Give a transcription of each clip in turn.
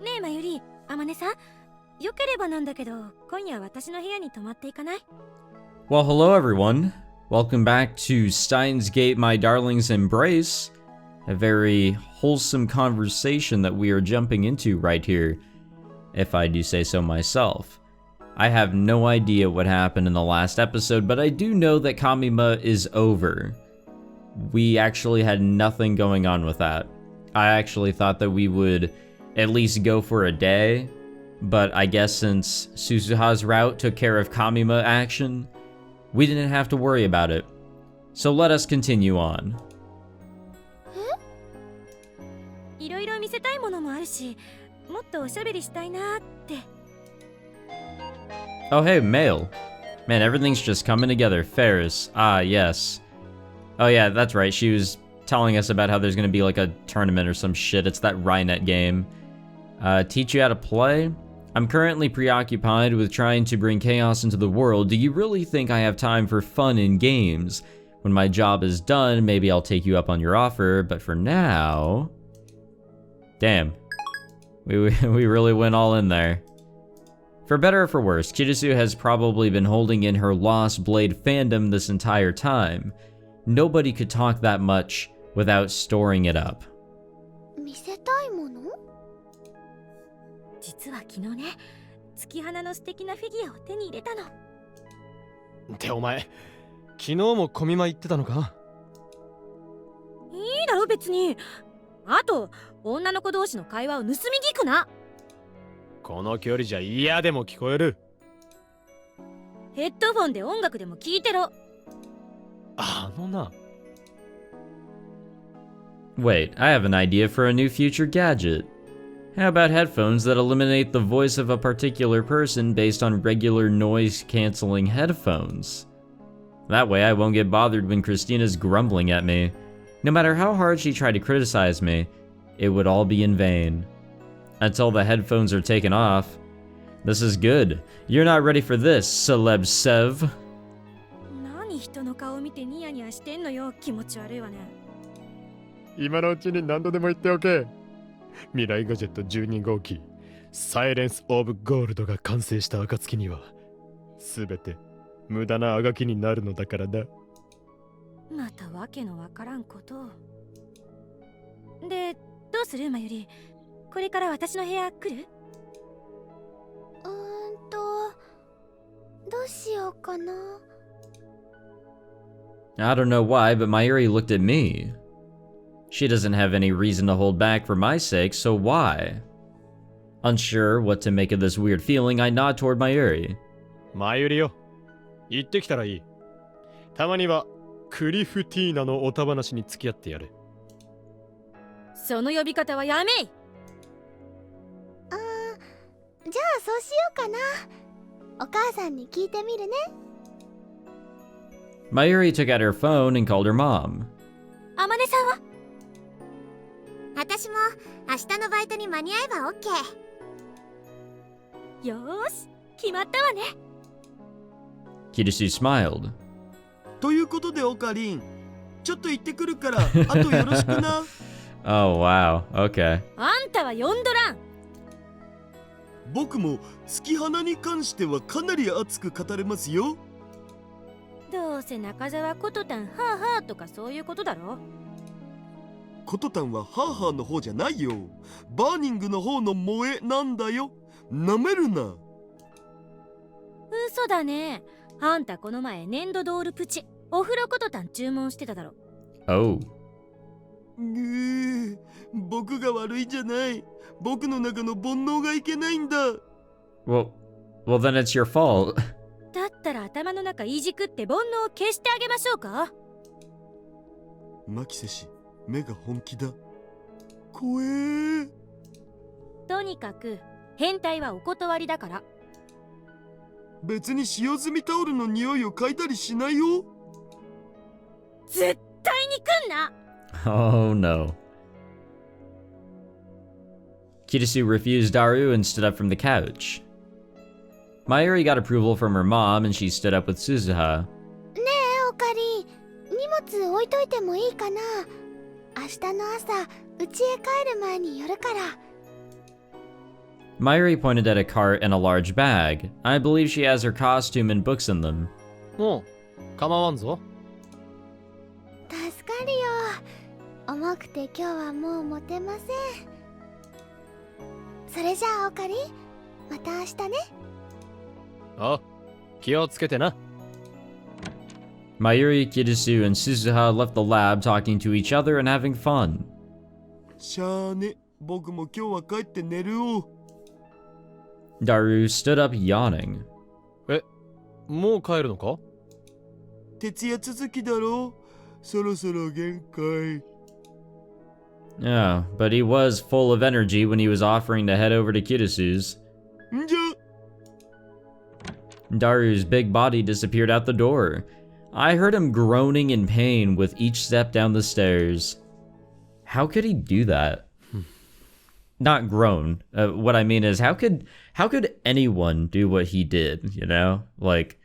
ねえ、Mayuri、あまねさん。よければなんだけど、今夜私の部屋に泊まっていかない？ Well, hello everyone. Welcome back to Steins Gate, My Darling's Embrace. A very wholesome conversation that we are jumping into right here, if I do say so myself. I have no idea what happened in the last episode, but I do know that Kamima is over. We actually had nothing going on with that. I actually thought that we would at least go for a day, but I guess since Suzuha's route took care of Kamima action, we didn't have to worry about it. So let us continue on. いろいろ見せたいものもあるし、もっとおしゃべりしたいなって。Oh hey, mail. Man, everything's just coming together. Ferris. Ah, yes. Oh yeah, that's right. She was telling us about how there's gonna be like a tournament or some shit. It's that Rynet game. Teach you how to play? I'm currently preoccupied with trying to bring chaos into the world. Do you really think I have time for fun and games? When my job is done, maybe I'll take you up on your offer, but for now... Damn. We really went all in there. For better or for worse, Kirisu has probably been holding in her Lost Blade fandom this entire time. Nobody could talk that much without storing it up. 見せたいもの？実は昨日ね、月花の素敵なフィギュアを手に入れたの。ってお前、昨日もコミマ行ってたのか？いいだろ別に。あと、女の子同士の会話を盗み聞くな。この距離じゃ嫌でも聞こえる。ヘッドフォンで音楽でも聞いてろ。あのな。Wait, I have an idea for a new future gadget. How about headphones that eliminate the voice of a particular person based on regular noise-canceling headphones? That way I won't get bothered when Christina's grumbling at me. No matter how hard she tried to criticize me, it would all be in vain. Until the headphones are taken off. This is good. You're not ready for this, Celeb Sev. 何人の顔見てニヤニヤしてんのよ。気持ち悪いわね。今のうちに何度でも言っておけ。未来ガジェット12号機サイレンス・オブ・ゴールドが完成した暁には全て無駄なあがきになるのだからだ。またわけのわからんことを。で、どうするMayuri？これから私の部屋来る？どうしようかな。I don't know why, but Mayuri looked at me. She doesn't have any reason to hold back for my sake, so why? Unsure what to make of this weird feeling, I nod toward Mayuri. マユリよ、行ってきたらいい。たまにはクリフティーナのおた話に付き合ってやれ。その呼び方はやめい。じゃあそうしようかな。お母さんに聞いてみるね。Mayuri took out her phone and called her mom. あまねさんは？私も明日のバイトに間に合えば OK。 よーし、決まったわね。Kirisu smiled. ということでオカリン、ちょっと行ってくるからあとよろしくな。Oh wow, okay. あんたは呼んどらん。僕も月花に関してはかなり熱く語れますよ。どうせ中澤ことたんはあはあとかそういうことだろ。コトタンはハーハーの方じゃないよ。バーニングの方の萌えなんだよ。なめるな。嘘だね。あんたこの前粘土ドールプチお風呂ことたん注文してただろ。Oh. 僕が悪いじゃない。僕の中の煩悩がいけないんだ。Well then it's your fault. だったら頭の中いじくって煩悩を消してあげましょうか。マキセ氏、目が本気だ。怖え。とにかく変態はお断りだから。別に使用済みタオルの匂いを嗅いだりしないよ。絶対に来んな。Oh no. Kirisu refused Daru and stood up from the couch. Mayuri got approval from her mom and she stood up with Suzuha. ねえおかり、荷物置いといてもいいかな。明日の朝家へ帰る前に寄るから。Mayuri pointed at a cart and a large bag. I believe she has her costume and books in them. もう構わんぞ。助かるよ。重くて今日はもう持てません。それじゃあおかり、また明日ね。あ、気をつけてな。Mayuri, Kirisu, and Suzuha left the lab talking to each other and having fun. しゃあね、僕も今日は帰って寝るお。Daru stood up yawning. もう帰るのか？徹夜続きだろ。そろそろ限界。Yeah, but he was full of energy when he was offering to head over to Kirisu's. んじゃ。Daru's big body disappeared out the door. I heard him groaning in pain with each step down the stairs. How could he do that? Not groan. What I mean is, how could anyone do what he did? You know, like.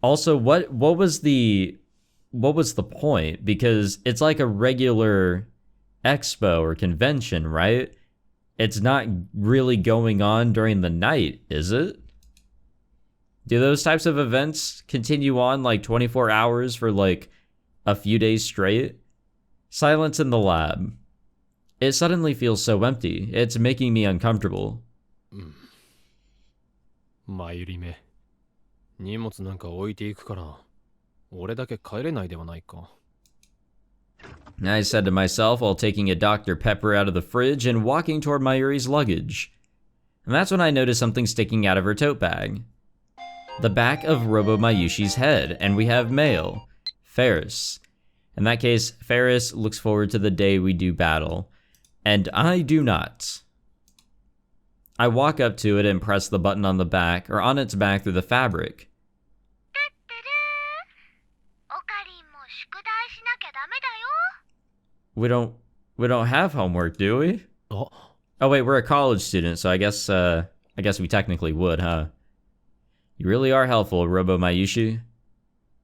Also, what was the point? Because it's like a regular expo or convention, right? It's not really going on during the night, is it? Do those types of events continue on like 24 hours for like a few days straight? Silence in the lab. It suddenly feels so empty. It's making me uncomfortable. 前売り目。荷物なんか置いていくから、俺だけ帰れないではないか。I said to myself while taking a Dr. Pepper out of the fridge and walking toward Mayuri's luggage. And that's when I noticed something sticking out of her tote bag. The back of Robo Mayushi's head, and we have mail. Ferris. In that case, Ferris looks forward to the day we do battle. And I do not. I walk up to it and press the button on the back, or on its back through the fabric. We don't have homework, do we? Oh wait, we're a college student, so I guess we technically would, huh? You really are helpful, Robo Mayushi.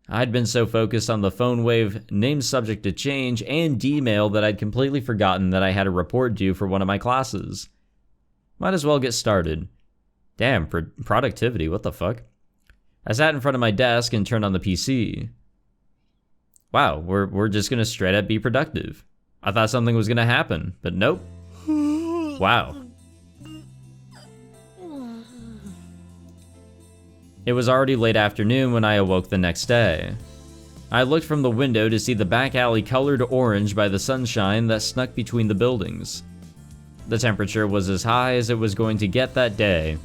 I'd been so focused on the phone wave, named subject to change, and D-mail that I'd completely forgotten that I had a report due for one of my classes. Might as well get started. Damn, productivity, what the fuck? I sat in front of my desk and turned on the PC. Wow, we're just gonna straight up be productive. I thought something was gonna happen, but nope. Wow. It was already late afternoon when I awoke the next day. I looked from the window to see the back alley colored orange by the sunshine that snuck between the buildings. The temperature was as high as it was going to get that day,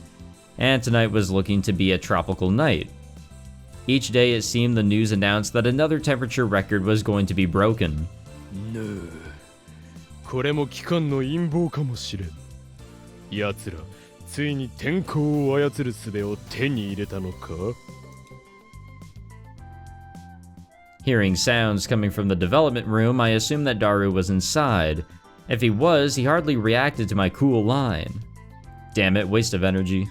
and tonight was looking to be a tropical night. Each day it seemed the news announced that another temperature record was going to be broken. No. これも機関の陰謀かもしれん。奴ら、ついに天候を操る術を手に入れたのか? Hearing sounds coming from the development room, I assumed that Daru was inside. If he was, he hardly reacted to my cool line. Damn it, waste of energy.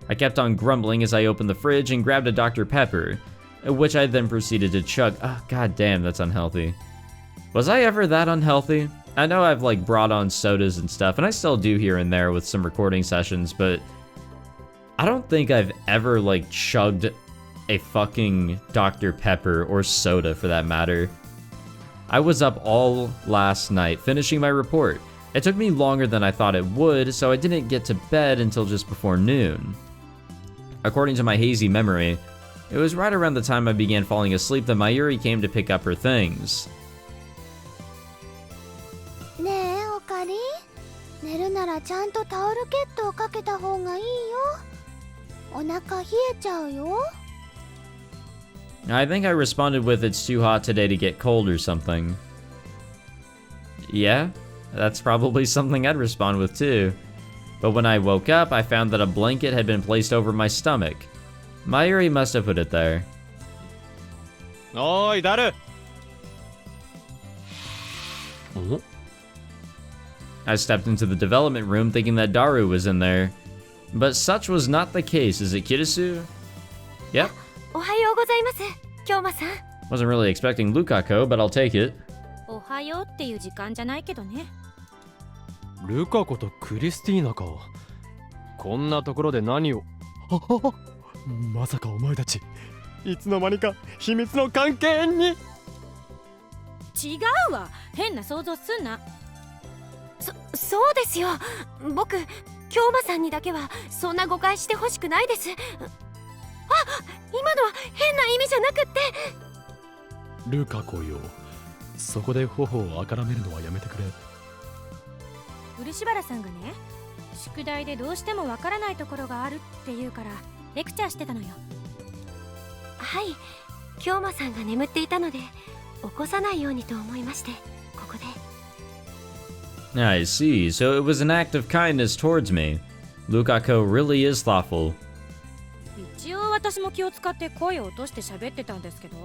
I kept on grumbling as I opened the fridge and grabbed a Dr. Pepper, which I then proceeded to chug. Oh, god damn, that's unhealthy. Was I ever that unhealthy? I know I've like brought on sodas and stuff, and I still do here and there with some recording sessions, but I don't think I've ever like chugged a fucking Dr. Pepper or soda for that matter. I was up all last night finishing my report. It took me longer than I thought it would, so I didn't get to bed until just before noon. According to my hazy memory, it was right around the time I began falling asleep that Mayuri came to pick up her things. ねえおかり、寝るならちゃんとタオルケットをかけた方がいいよ。お腹冷えちゃうよ。I think I responded with it's too hot today to get cold or something. Yeah, that's probably something I'd respond with too. But when I woke up, I found that a blanket had been placed over my stomach. Mayuri must have put it there. おーい、ダル! I stepped into the development room thinking that Daru was in there. But such was not the case, is it Kirisu? Yep. おはようございます京馬さん Wasn't really expecting Lukako, but I'll take it. おはようっていう時間じゃないけどね。ルカ子とクリスティーナか。こんなところで何を。まさかお前たちいつの間にか秘密の関係に。違うわ、変な想像すんな。そうですよ。僕京馬さんにだけはそんな誤解してほしくないです。今のは変な意味じゃなくって。ルカ子よ、そこで頬をあからめるのはやめてくれ。漆原さんがね、宿題でどうしてもわからないところがあるって言うからレクチャーしてたのよ。はい、京馬さんが眠っていたので起こさないようにと思いまして、ここで。I see. So it was an act of kindness towards me. Lukako really is thoughtful. 一応私も気を使って声を落として喋ってたんですけど。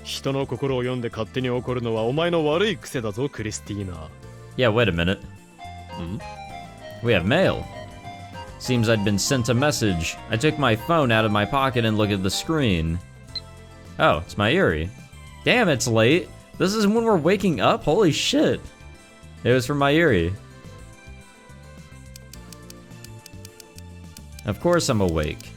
人の心を読んで勝手に怒るのはお前の悪い癖だぞ、クリスティーナ。Yeah, wait a minute. We have mail. Seems I'd been sent a message. I took my phone out of my pocket and looked at the screen. Oh, it's Mayuri. Damn, it's late. This is when we're waking up? Holy shit. It was from Mayuri. Of course I'm awake.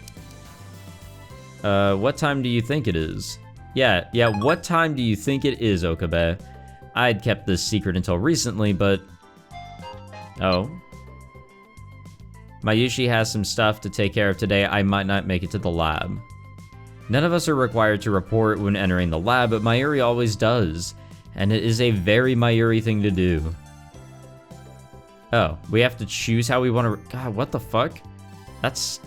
What time do you think it is? Yeah, what time do you think it is, Okabe? I'd kept this secret until recently, but... Oh. Mayushi has some stuff to take care of today. I might not make it to the lab. None of us are required to report when entering the lab, but Mayuri always does. And it is a very Mayuri thing to do. Oh, we have to choose how we want to... God, what the fuck? That's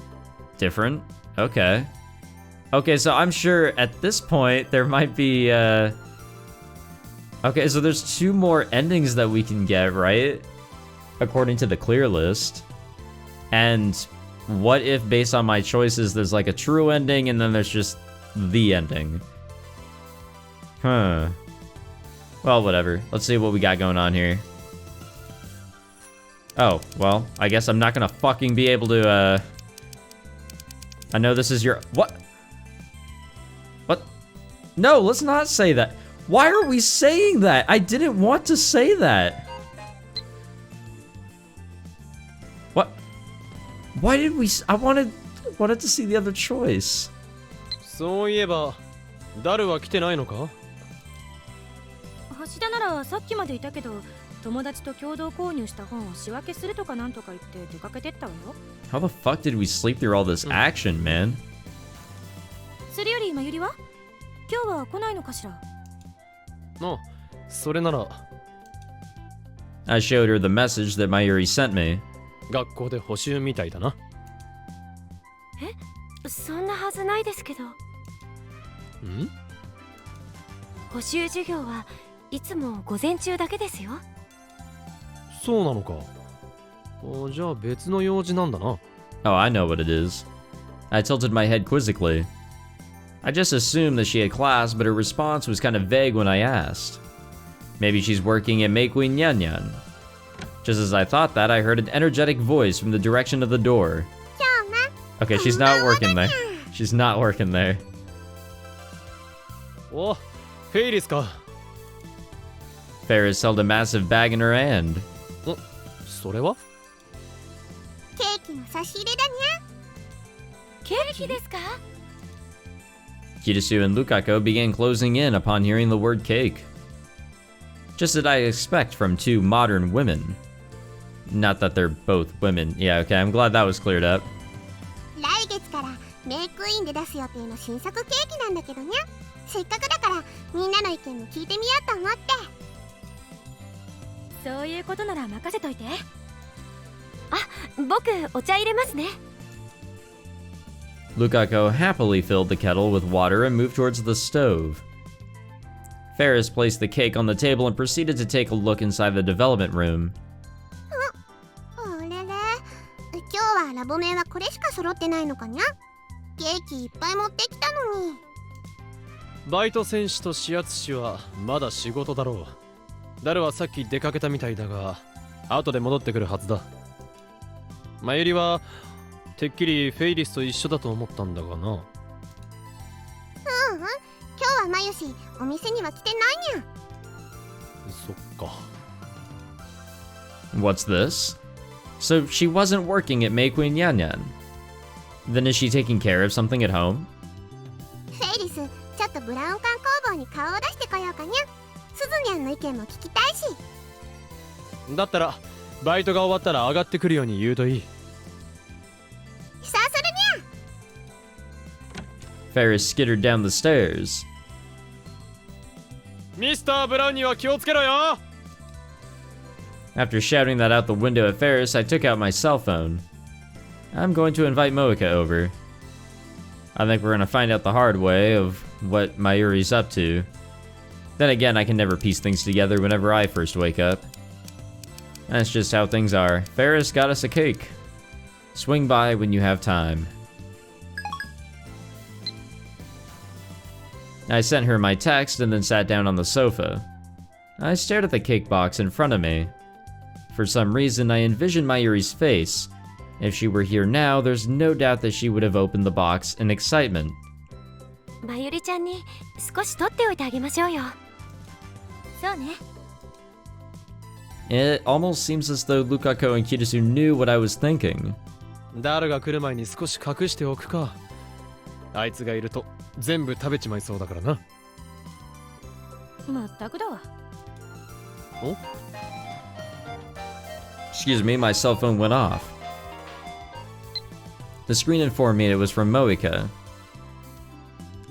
different. Okay. Okay, so I'm sure at this point there might be, Okay, so there's 2 more endings that we can get, right? According to the clear list. And what if, based on my choices, there's like a true ending and then there's just the ending? Huh. Well, whatever. Let's see what we got going on here. Oh, well, I guess I'm not gonna fucking be able to, I know this is your... What? What? No, let's not say that. Why are we saying that? I didn't want to say that. What? Why did we... I wanted to see the other choice. そういえば、ダルは来てないのか？橋田ならさっきまでいたけど、友達と共同購入した本を仕分けするとかなんとか言って出かけてったわよ。How the fuck did we sleep through all this action, man? それよりまゆりは？今日は来ないのかしら？あ、それなら。I showed her the message that Mayuri sent me. 学校で補習みたいだな。そんなはずないですけど。補習授業はいつも午前中だけですよ。そうなのか。じゃあ別の用事なんだな。Oh, I know what it is. I tilted my head quizzically. I just assumed that she had class, but her response was kind of vague when I asked. Maybe she's working at Meikui Nyanyan. Just as I thought that, I heard an energetic voice from the direction of the door. Okay, she's not working there. She's not working there. お、フェイリスか。Ferris held a massive bag in her hand. それは？ケーキの差し入れだにゃ。ケーキですか？ Kitasu and Lukako began closing in upon hearing the word cake. Just as I expect from 2 modern women. Not that they're both women. Yeah, okay, I'm glad that was cleared up. 来月からメイクインで出す予定の新作ケーキなんだけどにゃ。せっかくだからみんなの意見も聞いてみようと思って。そういうことなら任せといて。あ、僕お茶入れますね。Lukako happily filled the kettle with water and moved towards the stove. Ferris placed the cake on the table and proceeded to take a look inside the development room. あれれ、今日はラボメはこれしか揃ってないのかにゃ。ケーキいっぱい持ってきたのに。バイト選手と指圧師はまだ仕事だろう。ダルはさっき出かけたみたいだが、後で戻ってくるはずだ。マユリはてっきりフェイリスと一緒だと思ったんだがな。今日はマユシお店には来てないにゃ。そっか。What's this? So she wasn't working at Meikui Nyan Nyan. Then is she taking care of something at home? フェイリス、ちょっとブラウン管工房に顔を出してこようかにゃ。スズニャンの意見も聞きたいし。だったらバイトが終わったら上がってくるように言うといい。そうするにゃ。 Ferris skittered down the stairs. ミスターブラウンには気をつけろよ。 After shouting that out the window at Ferris, I took out my cell phone. I'm going to invite Moeka over. I think we're gonna find out the hard way of what Mayuri's up to. Then again, I can never piece things together whenever I first wake up. That's just how things are. Ferris got us a cake. Swing by when you have time. I sent her my text and then sat down on the sofa. I stared at the cake box in front of me. For some reason, I envisioned Mayuri's face. If she were here now, there's no doubt that she would have opened the box in excitement. まゆりちゃんに少し取っておいてあげましょうよ。そうね。It almost seems as though Lukako and Kirisu knew what I was thinking. ダルが来る前に少し隠しておくか。あいつがいると全部食べちまいそうだからな。まったくだわ。お Excuse me, my cell phone went off. The screen informed me it was from Moeka.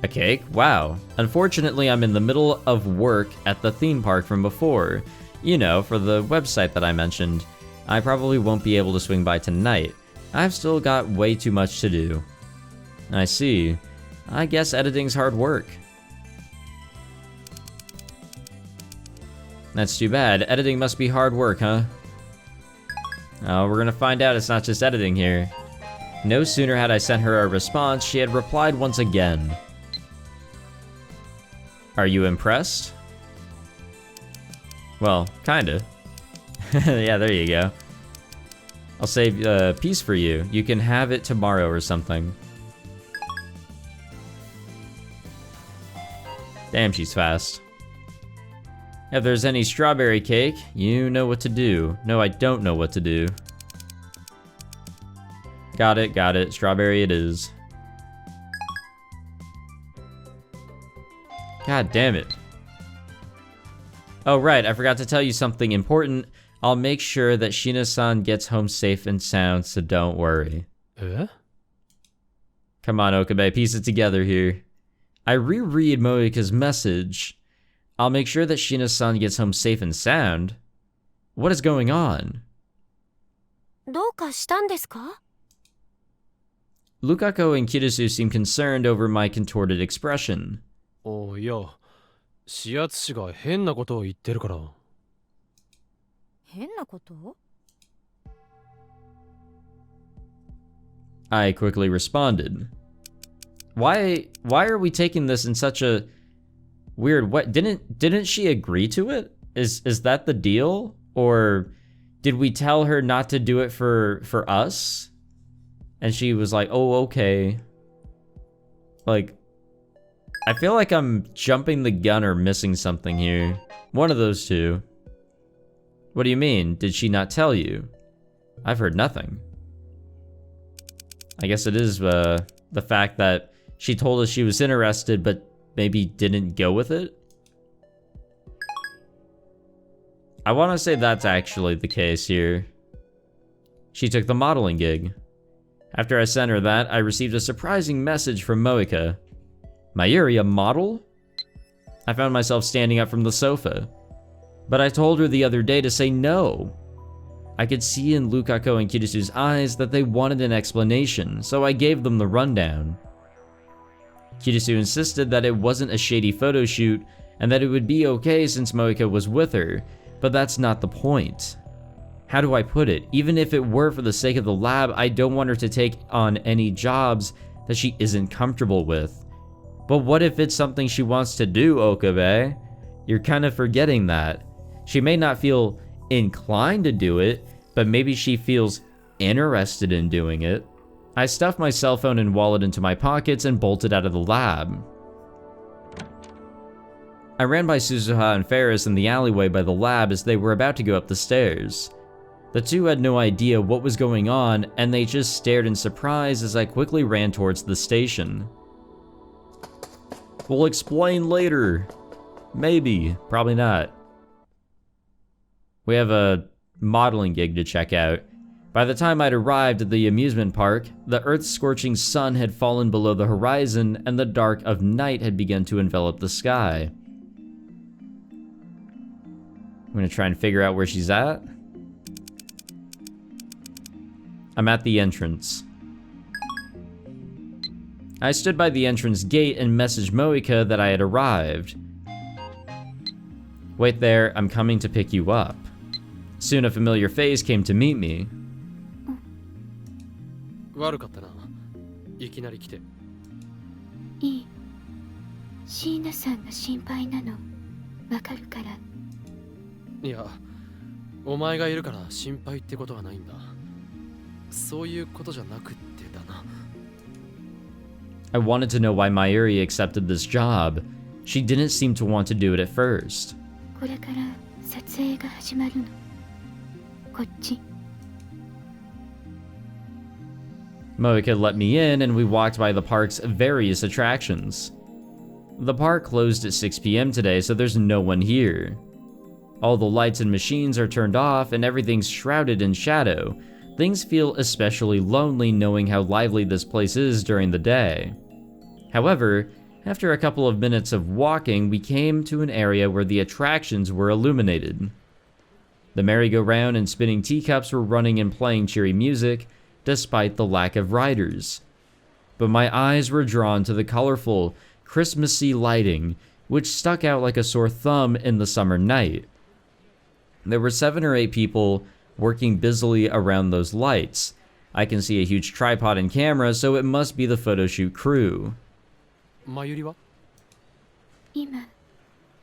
A cake? Wow. Unfortunately, I'm in the middle of work at the theme park from before. You know, for the website that I mentioned. I probably won't be able to swing by tonight. I've still got way too much to do. I see. I guess editing's hard work. That's too bad. Editing must be hard work, huh? Oh, we're gonna find out it's not just editing here. No sooner had I sent her a response, she had replied once again. Are you impressed? Well, kinda. Yeah, there you go. I'll save a piece for you. You can have it tomorrow or something. Damn, she's fast. If there's any strawberry cake, you know what to do. No, I don't know what to do. Got it. Strawberry it is. God damn it. Oh, right, I forgot to tell you something important. I'll make sure that Shina-san gets home safe and sound, so don't worry. Come on, Okabe, piece it together here. I reread Moeka's message. I'll make sure that Shina-san gets home safe and sound. What is going on? どうかしたんですか? Lukako and Kirisu seem concerned over my contorted expression. おいや、視圧師が変なことを言ってるから。変なこと? I quickly responded. Why are we taking this in such a weird way? Didn't she agree to it? Is that the deal? Or did we tell her not to do it for us? And she was like, "Oh, okay." Like, I feel like I'm jumping the gun or missing something here. One of those two. What do you mean? Did she not tell you? I've heard nothing. I guess it is the fact that she told us she was interested, but maybe didn't go with it? I want to say that's actually the case here. She took the modeling gig. After I sent her that, I received a surprising message from Moeka. Mayuri, a model? I found myself standing up from the sofa. But I told her the other day to say no. I could see in Lukako and Kirisu's eyes that they wanted an explanation, so I gave them the rundown. Kirisu insisted that it wasn't a shady photo shoot, and that it would be okay since Moeka was with her, but that's not the point. How do I put it? Even if it were for the sake of the lab, I don't want her to take on any jobs that she isn't comfortable with. But what if it's something she wants to do, Okabe? You're kind of forgetting that. She may not feel inclined to do it, but maybe she feels interested in doing it. I stuffed my cell phone and wallet into my pockets and bolted out of the lab. I ran by Suzuha and Ferris in the alleyway by the lab as they were about to go up the stairs. The two had no idea what was going on, and they just stared in surprise as I quickly ran towards the station. We'll explain later. Maybe, probably not. We have a modeling gig to check out. By the time I'd arrived at the amusement park, the Earth's scorching sun had fallen below the horizon and the dark of night had begun to envelop the sky. I'm gonna try and figure out where she's at. I'm at the entrance. I stood by the entrance gate and messaged Moika that I had arrived. Wait there, I'm coming to pick you up. Soon a familiar face came to meet me. 悪かったな。いきなり来て。いい。椎名さんが心配なの。わかるから。いや、お前がいるから心配ってことはないんだ。そういうことじゃなくってだな。I wanted to know why Mayuri accepted this job. She didn't seem to want to do it at first. これから撮影が始まるの。こっち。Moika let me in and we walked by the park's various attractions. The park closed at 6 p.m. today, so there's no one here. All the lights and machines are turned off and everything's shrouded in shadow. Things feel especially lonely knowing how lively this place is during the day. However, after a couple of minutes of walking, we came to an area where the attractions were illuminated. The merry-go-round and spinning teacups were running and playing cheery music, despite the lack of riders. But my eyes were drawn to the colorful, Christmassy lighting, which stuck out like a sore thumb in the summer night. There were 7 or 8 people working busily around those lights. I can see a huge tripod and camera, so it must be the photoshoot crew. マユリは？今、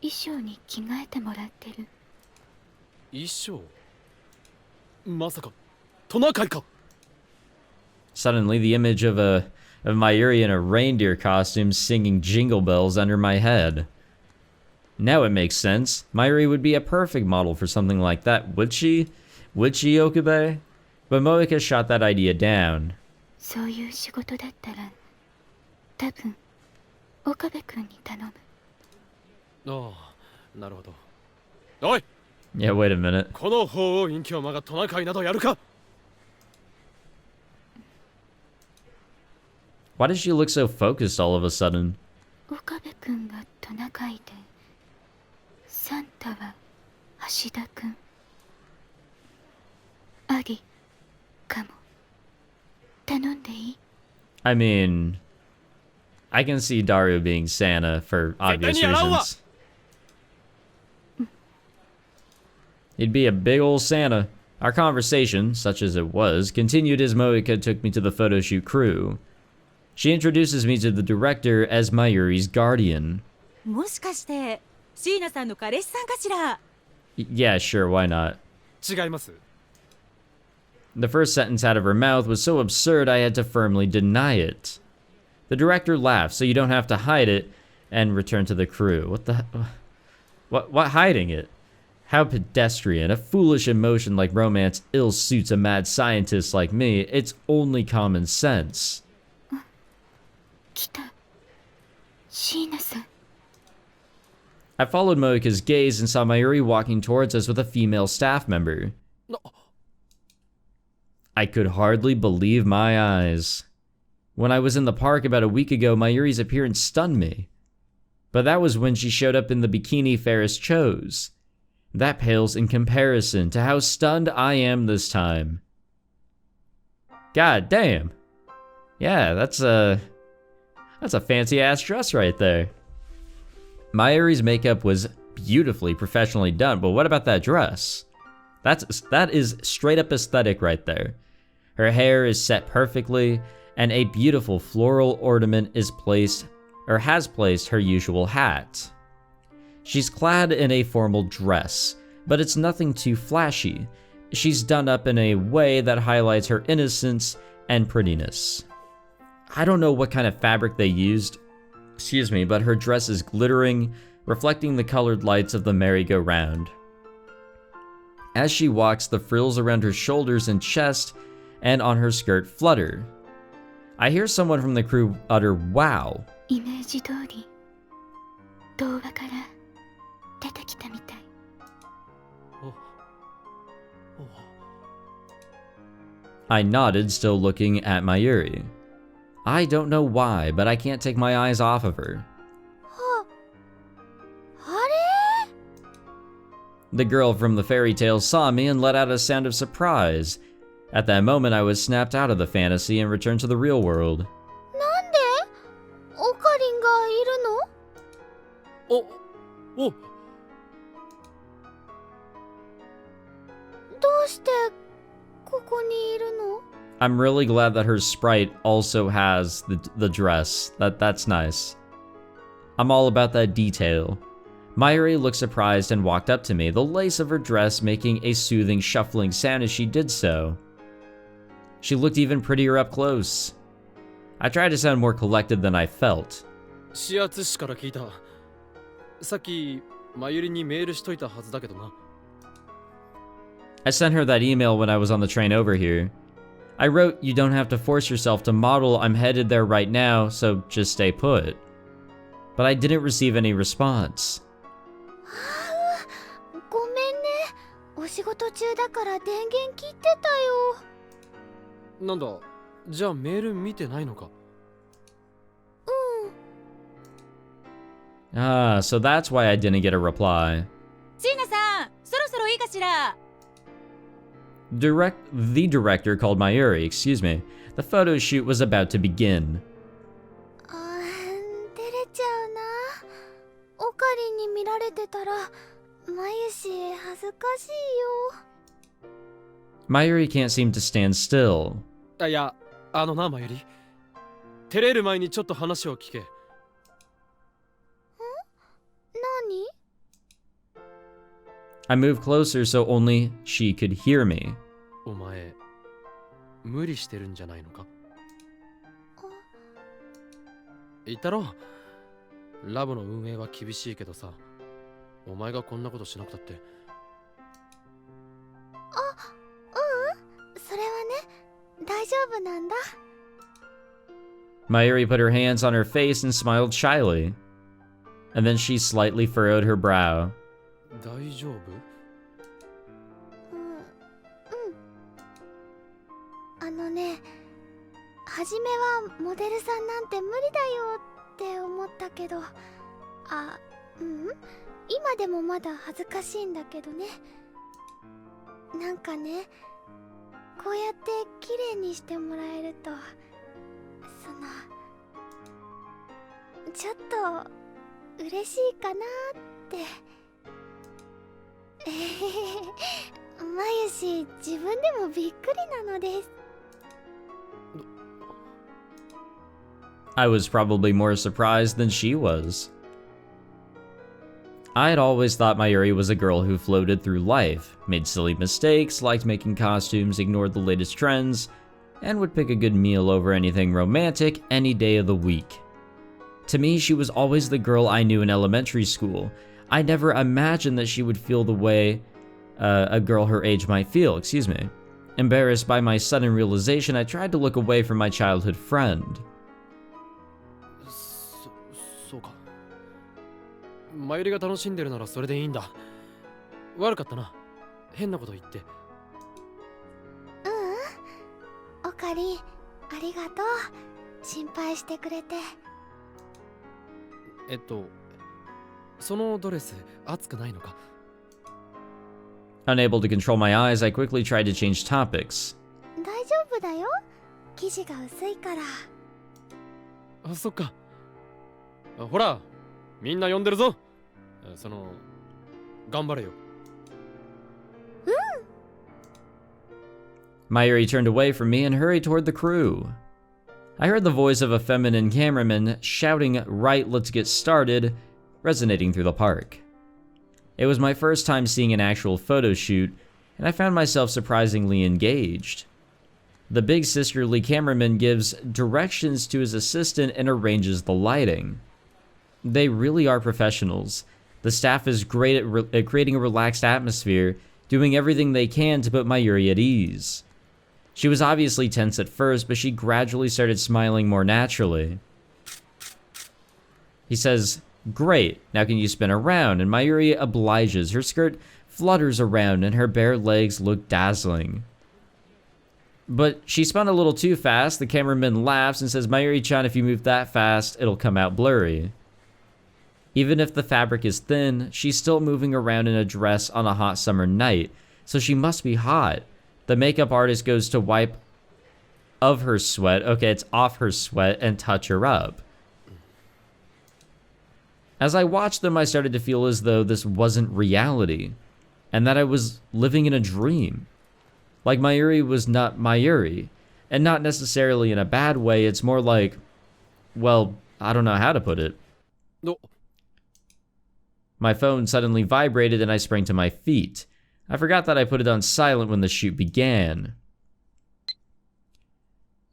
衣装に着替えてもらってる。衣装？まさかトナカイか？ Suddenly, the image of Mayuri in a reindeer costume singing Jingle Bells under my head. Now it makes sense. Mayuri would be a perfect model for something like that, would she? Would she, Okabe? But Moika shot that idea down. そういう仕事だったら、多分、岡部君に頼む。ああ、なるほど。おい！ Yeah, wait a minute. この法王隠居魔がトナカイなどやるか？ Why does she look so focused all of a sudden? 岡部君がトナカイで、サンタは橋田君。ありかも。頼んでいい？ I mean, I can see Dario being Santa for obvious reasons. He'd be a big old Santa. Our conversation, such as it was, continued as Moika took me to the photoshoot crew. She introduces me to the director as Mayuri's guardian. もしかして椎名さんの彼氏さんかしら？ Yeah, sure, why not? 違います。 The first sentence out of her mouth was so absurd I had to firmly deny it. The director laughed, so you don't have to hide it, and returned to the crew. What the... What hiding it? How pedestrian. A foolish emotion like romance ill suits a mad scientist like me. It's only common sense. 来た。椎名さん。 I followed Moika's gaze and saw Mayuri walking towards us with a female staff member. No. I could hardly believe my eyes. When I was in the park about a week ago, Mayuri's appearance stunned me. But that was when she showed up in the bikini Ferris chose. That pales in comparison to how stunned I am this time. God damn. Yeah, that's a fancy-ass dress right there. Mayuri's makeup was beautifully professionally done, but what about that dress? That is straight up aesthetic right there. Her hair is set perfectly, and a beautiful floral ornament is has placed her usual hat. She's clad in a formal dress, but it's nothing too flashy. She's done up in a way that highlights her innocence and prettiness. I don't know what kind of fabric they used, but her dress is glittering, reflecting the colored lights of the merry-go-round. As she walks, the frills around her shoulders and chest and on her skirt flutter. I hear someone from the crew utter, "Wow." イメージ通り動画から出てきたみたい。I nodded, still looking at Mayuri. I don't know why, but I can't take my eyes off of her. あれ The girl from the fairy tale saw me and let out a sound of surprise. At that moment, I was snapped out of the fantasy and returned to the real world. なんでオカリンがいるの？おどうしてここにいるの？ I'm really glad that her sprite also has the dress. That's nice. I'm all about that detail. Mayuri looked surprised and walked up to me, the lace of her dress making a soothing shuffling sound as she did so. She looked even prettier up close. I tried to sound more collected than I felt. 視圧師から聞いた。さっきマユリにメールしといたはずだけどな。I sent her that email when I was on the train over here. I wrote, "You don't have to force yourself to model. I'm headed there right now, so just stay put." But I didn't receive any response. ごめんね。お仕事中だから電源切ってたよ。なんだ、じゃあメール見てないのか。Ah, so that's why I didn't get a reply. 椎名さん、そろそろいいかしら。The director called Mayuri, excuse me. The photo shoot was about to begin. 照れちゃうな。オカリンに見られてたらマユシ恥ずかしいよ。 Mayuri can't seem to stand still. いや、あのな、マユリ。照れる前にちょっと話を聞け。何？ I moved closer so only she could hear me. お前、無理してるんじゃないのか？言ったろ。ラボの運営は厳しいけどさ、お前がこんなことしなくたって。それはね、大丈夫なんだ。 Mayuri put her hands on her face and smiled shyly. And then she slightly furrowed her brow. 大丈夫？あのね、初めはモデルさんなんて無理だよって思ったけど、今でもまだ恥ずかしいんだけどね。なんかね、こうやって綺麗にしてもらえると、ちょっと嬉しいかなって。まゆし、自分でもびっくりなのです。I was probably more surprised than she was. I had always thought Mayuri was a girl who floated through life, made silly mistakes, liked making costumes, ignored the latest trends, and would pick a good meal over anything romantic any day of the week. To me, she was always the girl I knew in elementary school. I never imagined that she would feel the way a girl her age might feel, Embarrassed by my sudden realization, I tried to look away from my childhood friend. そうか。マユリが楽しんでるならそれでいいんだ。悪かったな。変なこと言って。オカリン、ありがとう。心配してくれて。そのドレス、熱くないのか？ Unable to control my eyes, I quickly tried to change topics. 大丈夫だよ。生地が薄いから。あ、そっか。ほら、みんな呼んでるぞ。頑張れよ。Mayuri turned away from me and hurried toward the crew. I heard the voice of a feminine cameraman shouting, "Right, let's get started," resonating through the park. It was my first time seeing an actual photo shoot, and I found myself surprisingly engaged. The big sisterly cameraman gives directions to his assistant and arranges the lighting. They really are professionals. The staff is great at creating a relaxed atmosphere, doing everything they can to put Mayuri at ease. She was obviously tense at first, but she gradually started smiling more naturally. He says, "Great, now can you spin around?" And Mayuri obliges. Her skirt flutters around and her bare legs look dazzling. But she spun a little too fast. The cameraman laughs and says, "Mayuri-chan, if you move that fast, it'll come out blurry." Even if the fabric is thin, she's still moving around in a dress on a hot summer night, so she must be hot. The makeup artist goes to wipe of her sweat, okay, it's off her sweat, and touch her up. As I watched them, I started to feel as though this wasn't reality, and that I was living in a dream. Like Mayuri was not Mayuri, and not necessarily in a bad way, it's more like, well, I don't know how to put it. No. My phone suddenly vibrated and I sprang to my feet. I forgot that I put it on silent when the shoot began.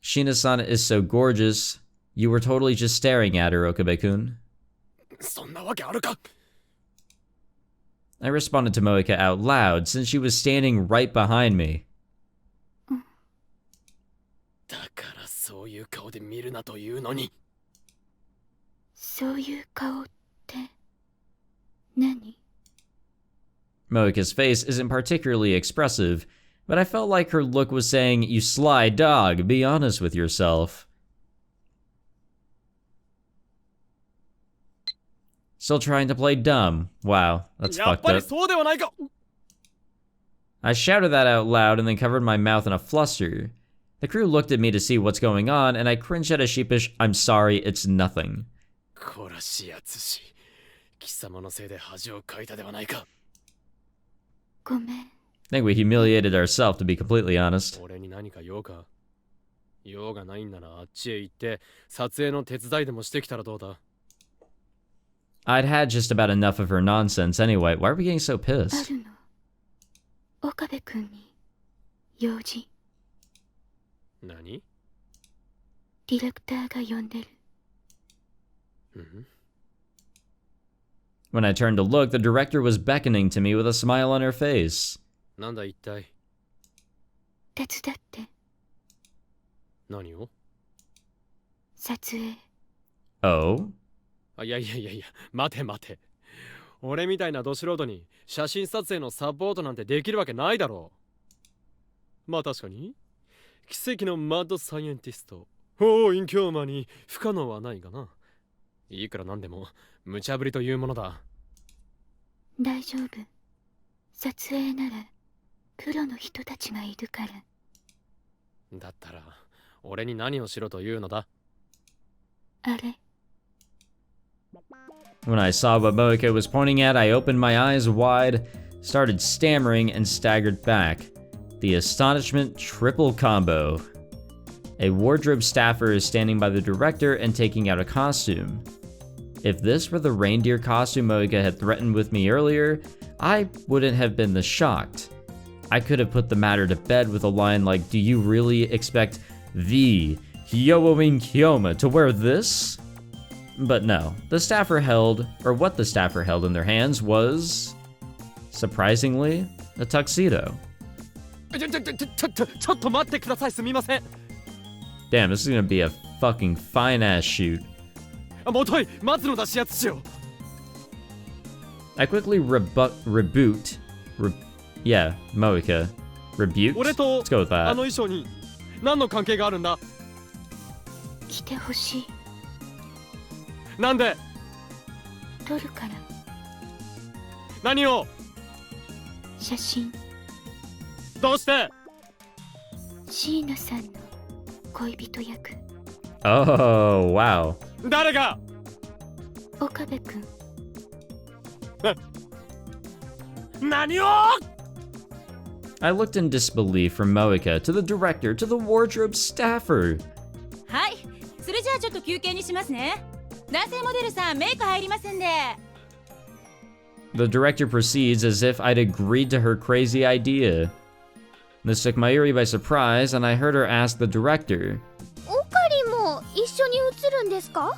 "Shina-san is so gorgeous. You were totally just staring at her, Okabe-kun." そんなわけあるか。 I responded to Moeka out loud since she was standing right behind me. だからそういう顔で見るなというのに。そういう顔って何？ Moeka's face isn't particularly expressive, but I felt like her look was saying, "You sly dog, be honest with yourself." Still trying to play dumb. Wow, that's やっ fucked ぱり up. そうではないか。 I shouted that out loud and then covered my mouth in a fluster. The crew looked at me to see what's going on, and I cringed at a sheepish, "I'm sorry, it's nothing." こらしやつし、貴様のせいで恥をかいたではないか。ごめん。 I think we humiliated ourselves, to be completely honest. 俺に何か用か。用がないんならあっちへ行って撮影の手伝いでもしてきたらどうだ。 I'd had just about enough of her nonsense anyway. Why are we getting so あ pissed? るの。岡部君に用事。何？ ディレクターが呼んでる。うん When I turned to look, the director was beckoning to me with a smile on her face. なんだ一体。手伝って。何を？撮影。 Oh? あ、いや、待て待て。俺みたいなど素人に写真撮影のサポートなんてできるわけないだろう。まあ確かに奇跡のマッドサイエンティスト隠居魔に不可能はないがな。いくらなんでも無茶ぶりというものだ。大丈夫。撮影ならプロの人たちがいるから。だったら俺に何をしろというのだ。あれ。 When I saw what Moeka was pointing at, I opened my eyes wide, started stammering, and staggered back. The astonishment triple combo. A wardrobe staffer is standing by the director and taking out a costume. If this were the reindeer costume Moeka had threatened with me earlier, I wouldn't have been this shocked. I could have put the matter to bed with a line like, "Do you really expect the Hyoin Kyoma to wear this?" But no, the staffer held, or what the staffer held in their hands was, surprisingly, a tuxedo. ちょっと待ってください、すみません。 Damn, this is gonna be a fucking fine-ass shoot. もとい、松野出しやつしよ。 I quickly reboot. Yeah, Moeka. Rebuked? 俺と Let's go with あ that. の衣装に何の関係があるんだ。来てほしい。なんで？撮るから。何を？写真。どうして？椎名さんの恋人役。 Oh, wow. 誰が？岡部君。何を？ I looked in disbelief from Moeka to the director to the wardrobe staffer. はい、それじゃあちょっと休憩にしますね。男性モデルさんメイク入りますんで。 The director proceeds as if I'd agreed to her crazy idea. This took Mayuri by surprise, and I heard her ask the director, オカリも一緒に写るんですか？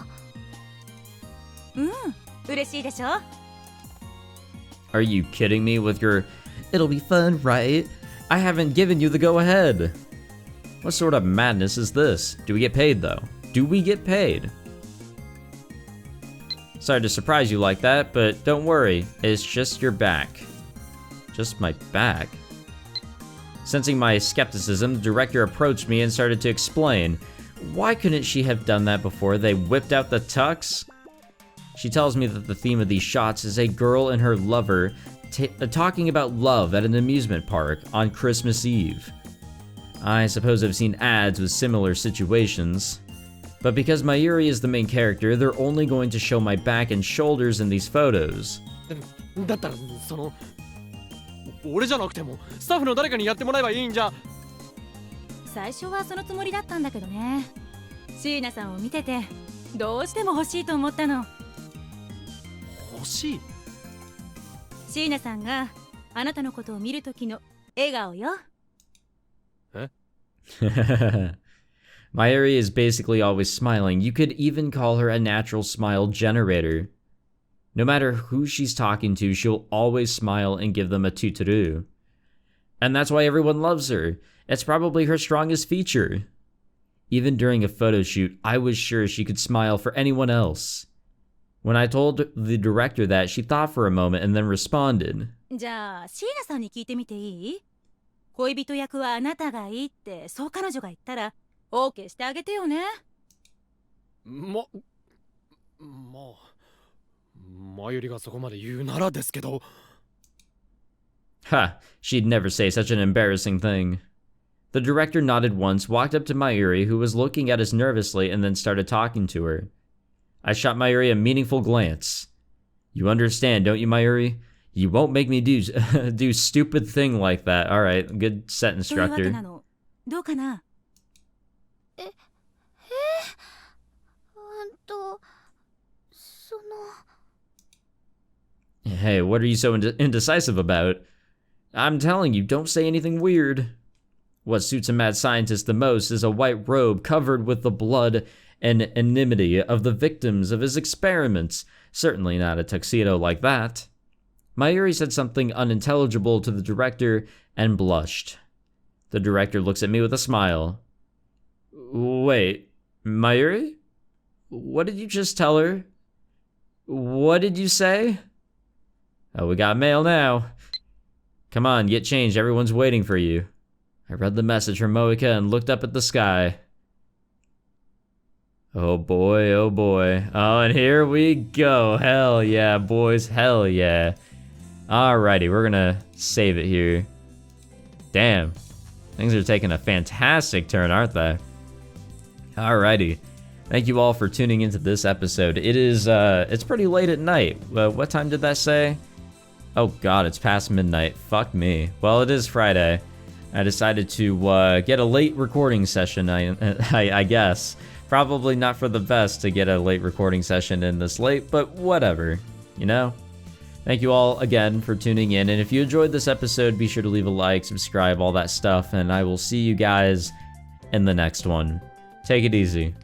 うん、嬉しいでしょ。 "Are you kidding me with your It'll be fun, right? I haven't given you the go-ahead. What sort of madness is this? Do we get paid, though? Do we get paid? Sorry to surprise you like that, but don't worry. It's just your back. Just my back? Sensing my skepticism, the director approached me and started to explain. Why couldn't she have done that before they whipped out the tux? She tells me that the theme of these shots is a girl and her lover talking about love at an amusement park on Christmas Eve. I suppose I've seen ads with similar situations. But because Mayuri is the main character, they're only going to show my back and shoulders in these photos. だったらその俺じゃなくてもスタッフの誰かにやってもらえばいいんじゃ。最初はそのつもりだったんだけどね。椎名さんを見ててどうしても欲しいと思ったの。欲しい。椎名さんがあなたのことを見る時の笑顔よ。えMayuri is basically always smiling. You could even call her a natural smile generator. No matter who she's talking to, she'll always smile and give them a tuturu. And that's why everyone loves her. It's probably her strongest feature. Even during a photo shoot, I was sure she could smile for anyone else. When I told the director that, she thought for a moment and then responded. じゃあ椎名さんに聞いてみていい？恋人役はあなたがいいってそう彼女が言ったら OK してあげてよね。まあ前よりがそこまで言うならですけど。Ha, she'd never say such an embarrassing thing. The director nodded once, walked up to Mayuri, who was looking at us nervously, and then started talking to her. I shot Mayuri a meaningful glance. You understand, don't you, Mayuri? You won't make me do stupid thing like that. All right, good set instructor. どうかな？Hey, what are you so indecisive about? I'm telling you, don't say anything weird. What suits a mad scientist the most is a white robe covered with the blood and enmity of the victims of his experiments. Certainly not a tuxedo like that. Mayuri said something unintelligible to the director and blushed. The director looks at me with a smile. Wait, Mayuri? What did you just tell her? What did you say? Oh, we got mail now. Come on, get changed. Everyone's waiting for you. I read the message from Moika and looked up at the sky. Oh boy, oh boy. Oh, and here we go. Hell yeah, boys. Hell yeah. Alrighty, we're gonna save it here. Damn. Things are taking a fantastic turn, aren't they? Alrighty. Thank you all for tuning into this episode. It is, it's pretty late at night. What time did that say? Oh god, it's past midnight. Fuck me. Well, it is Friday. I decided to get a late recording session, I guess. Probably not for the best to get a late recording session in this late, but whatever, you know? Thank you all again for tuning in, and if you enjoyed this episode, be sure to leave a like, subscribe, all that stuff, and I will see you guys in the next one. Take it easy.